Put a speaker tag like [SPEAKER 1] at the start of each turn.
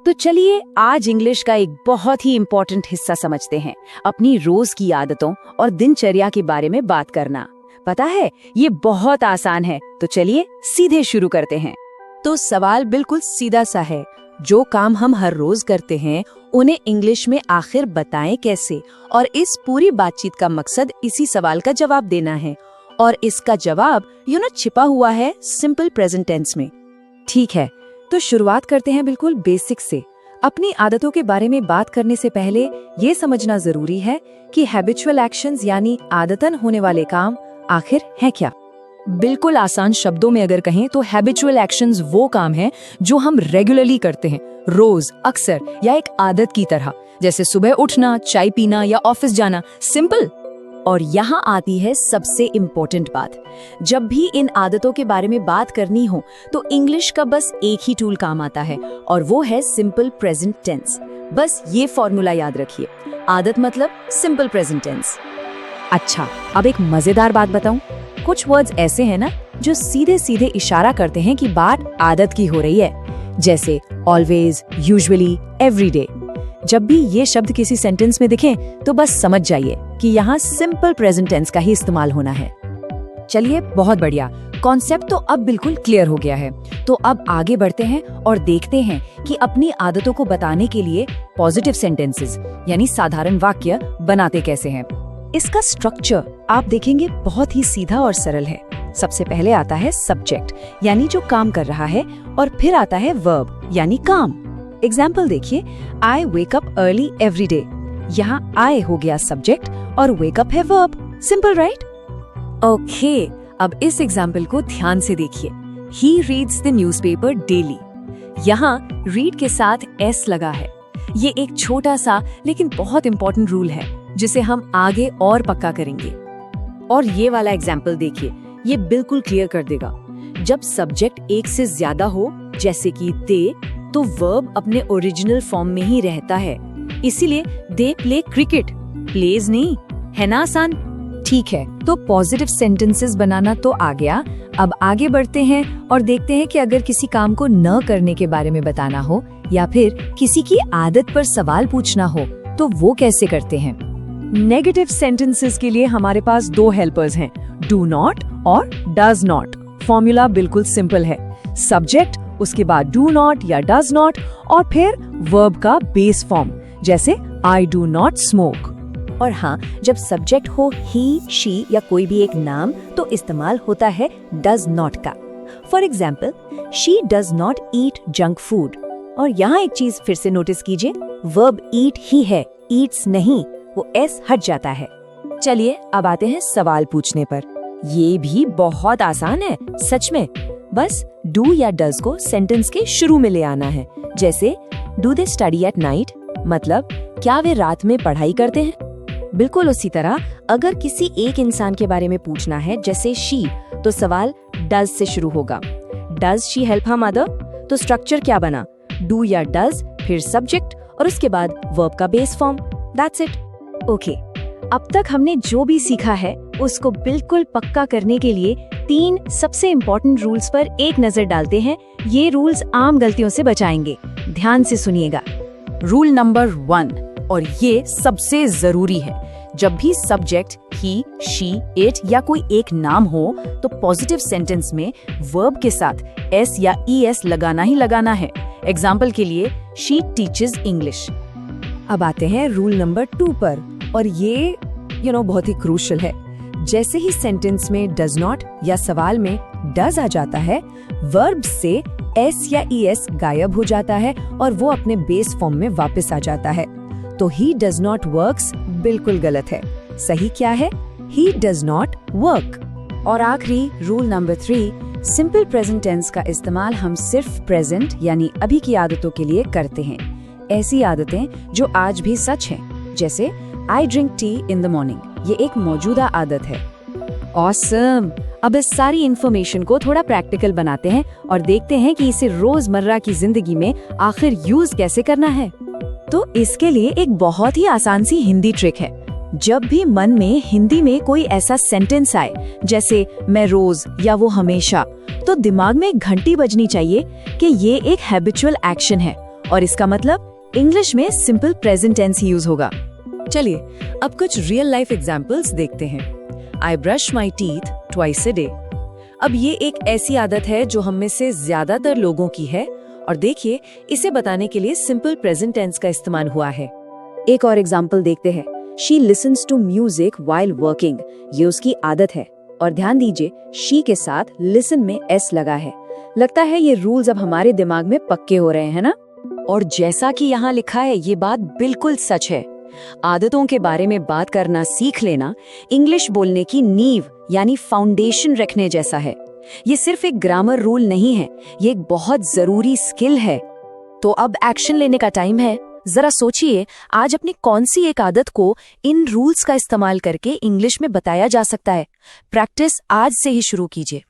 [SPEAKER 1] तो चलिए आज इंग्लिश का एक बहुत ही इम्पोर्टेंट हिस्सा समझते हैं, अपनी रोज की आदतों और दिनचर्या के बारे में बात करना। पता है ये बहुत आसान है, तो चलिए सीधे शुरू करते हैं।
[SPEAKER 2] तो सवाल बिल्कुल सीधा सा है, जो काम हम हर रोज करते हैं उन्हें इंग्लिश में आखिर बताएं कैसे? और इस पूरी बातचीत का मकसद इसी सवाल का जवाब देना है, और इसका जवाब छिपा हुआ है सिंपल प्रेजेंट टेंस में।
[SPEAKER 1] ठीक है, तो शुरुआत करते हैं बिल्कुल बेसिक से। अपनी आदतों के बारे में बात करने से पहले ये समझना जरूरी है कि हैबिचुअल एक्शंस यानी आदतन होने वाले काम आखिर हैं क्या।
[SPEAKER 2] बिल्कुल आसान शब्दों में अगर कहें तो हैबिचुअल एक्शंस वो काम हैं जो हम रेगुलरली करते हैं, रोज, अक्सर या एक आदत की तरह, जैसे सुबह उठना, चाय पीना या ऑफिस जाना। सिंपल।
[SPEAKER 1] और यहाँ आती है सबसे इम्पोर्टेंट बात। जब भी इन आदतों के बारे में बात करनी हो तो इंग्लिश का बस एक ही टूल काम आता है, और वो है सिंपल प्रेजेंट टेंस। बस ये फॉर्मूला याद रखिए, आदत मतलब सिंपल प्रेजेंट टेंस। अच्छा, अब एक मजेदार बात बताऊं। कुछ वर्ड्स ऐसे हैं ना जो सीधे सीधे इशारा करते हैं कि बात आदत की हो रही है, जैसे ऑलवेज, यूजुअली, एवरीडे। जब भी ये शब्द किसी सेंटेंस में दिखें तो बस समझ जाइए कि यहाँ सिंपल प्रेजेंट टेंस का ही इस्तेमाल होना है। चलिए, बहुत बढ़िया, कॉन्सेप्ट तो अब बिल्कुल क्लियर हो गया है। तो अब आगे बढ़ते हैं और देखते हैं कि अपनी आदतों को बताने के लिए पॉजिटिव सेंटेंसेस यानी साधारण वाक्य बनाते कैसे हैं। इसका स्ट्रक्चर आप देखेंगे बहुत ही सीधा और सरल है। सबसे पहले आता है सब्जेक्ट यानी जो काम कर रहा है, और फिर आता है वर्ब यानी काम। एग्जाम्पल देखिए, I wake up early every day. यहाँ आई हो गया सब्जेक्ट और वेक अप है वर्ब। Simple, right? ओके, अब इस एग्जाम्पल को ध्यान से देखिए। He reads the newspaper daily. यहाँ रीड के साथ एस लगा है। ये एक छोटा सा लेकिन बहुत इंपॉर्टेंट रूल है जिसे हम आगे और पक्का करेंगे। और ये वाला एग्जाम्पल देखिए, ये बिल्कुल क्लियर कर देगा। जब सब्जेक्ट एक से ज्यादा हो, जैसे कि दे, तो वर्ब अपने ओरिजिनल फॉर्म में ही रहता है। इसीलिए दे प्ले क्रिकेट, प्लेज नहीं, है ना आसान? ठीक है, तो पॉजिटिव सेंटेंसेस बनाना तो आ गया। अब आगे बढ़ते हैं और देखते हैं कि अगर किसी काम को न करने के बारे में बताना हो या फिर किसी की आदत पर सवाल पूछना हो तो वो कैसे करते हैं। नेगेटिव सेंटेंसेस के लिए हमारे पास दो हेल्पर्स हैं, डू नॉट और डज नॉट। फॉर्मूला बिल्कुल सिंपल है, सब्जेक्ट, उसके बाद डू नॉट या डज नॉट, और फिर वर्ब का बेस फॉर्म, जैसे आई डू नॉट स्मोक। और हाँ, जब सब्जेक्ट हो ही, शी या कोई भी एक नाम तो इस्तेमाल होता है डज नॉट का। For example, she does not eat junk food. और यहाँ एक चीज फिर से नोटिस कीजिए, वर्ब ईट ही है, ईट्स नहीं, वो एस हट जाता है। चलिए अब आते हैं सवाल पूछने पर। ये भी बहुत आसान है सच में। बस डू या डज को सेंटेंस के शुरू में ले आना है, जैसे do they study at night, मतलब क्या वे रात में पढ़ाई करते हैं। बिल्कुल उसी तरह अगर किसी एक इंसान के बारे में पूछना है, जैसे शी, तो सवाल डज से शुरू होगा। Does she help her mother? तो स्ट्रक्चर क्या बना, डू या डज, फिर सब्जेक्ट और उसके बाद वर्ब का base form. That's it. Okay, अब तक हमने जो भी सीखा है उसको बिल्कुल पक्का करने के लिए 3 सबसे इम्पोर्टेंट रूल्स पर एक नजर डालते हैं। ये रूल्स आम गलतियों से बचाएंगे, ध्यान से सुनिएगा। रूल नंबर 1, और ये सबसे जरूरी है, जब भी सब्जेक्ट ही, शी, इट या कोई एक नाम हो तो पॉजिटिव सेंटेंस में वर्ब के साथ एस या ईएस लगाना ही लगाना है। एग्जाम्पल के लिए, शी टीचेस इंग्लिश। अब आते हैं रूल नंबर 2 पर, और ये बहुत ही क्रूशियल है। जैसे ही सेंटेंस में डज नॉट या सवाल में डज आ जाता है, वर्ब से एस या ईएस गायब हो जाता है और वो अपने बेस फॉर्म में वापस आ जाता है। तो ही डज नॉट वर्क्स बिल्कुल गलत है। सही क्या है? He does not work. और आखिरी rule number 3, simple present tense का इस्तेमाल हम सिर्फ प्रेजेंट यानी अभी की आदतों के लिए करते हैं। ऐसी आदतें जो आज भी सच हैं, जैसे I drink tea in the morning, ये एक मौजूदा आदत है। ऑसम। अब इस सारी इन्फॉर्मेशन को थोड़ा प्रैक्टिकल बनाते हैं और देखते हैं कि इसे रोजमर्रा की जिंदगी में आखिर यूज कैसे करना है। तो इसके लिए एक बहुत ही आसान सी हिंदी ट्रिक है। जब भी मन में हिंदी में कोई ऐसा सेंटेंस आए, जैसे मैं रोज या वो हमेशा, तो दिमाग में एक घंटी बजनी चाहिए कि ये एक हैबिचुअल एक्शन है और इसका मतलब इंग्लिश में सिंपल प्रेजेंट टेंस ही यूज होगा।
[SPEAKER 2] चलिए अब कुछ रियल लाइफ एग्जाम्पल्स देखते हैं। I brush my teeth twice a day. अब ये एक ऐसी आदत है जो हम में से ज्यादातर लोगों की है, और देखिए इसे बताने के लिए सिंपल प्रेजेंट टेंस का इस्तेमाल हुआ है।
[SPEAKER 1] एक और एग्जाम्पल देखते हैं। She listens to music while working. ये उसकी आदत है। और ध्यान दीजिए शी के साथ लिसन में एस लगा है। लगता है ये रूल्स अब हमारे दिमाग में पक्के हो रहे हैं ना।
[SPEAKER 2] और जैसा कि यहाँ लिखा है ये बात बिल्कुल सच है। आदतों के बारे में बात करना सीख लेना इंग्लिश बोलने की नींव यानी फाउंडेशन रखने जैसा है। ये सिर्फ एक ग्रामर रूल नहीं है, ये एक बहुत जरूरी स्किल है।
[SPEAKER 1] तो अब एक्शन लेने का टाइम है। जरा सोचिए आज अपनी कौन सी एक आदत को इन रूल्स का इस्तेमाल करके इंग्लिश में बताया जा सकता है। प्रैक्टिस आज से ही शुरू कीजिए।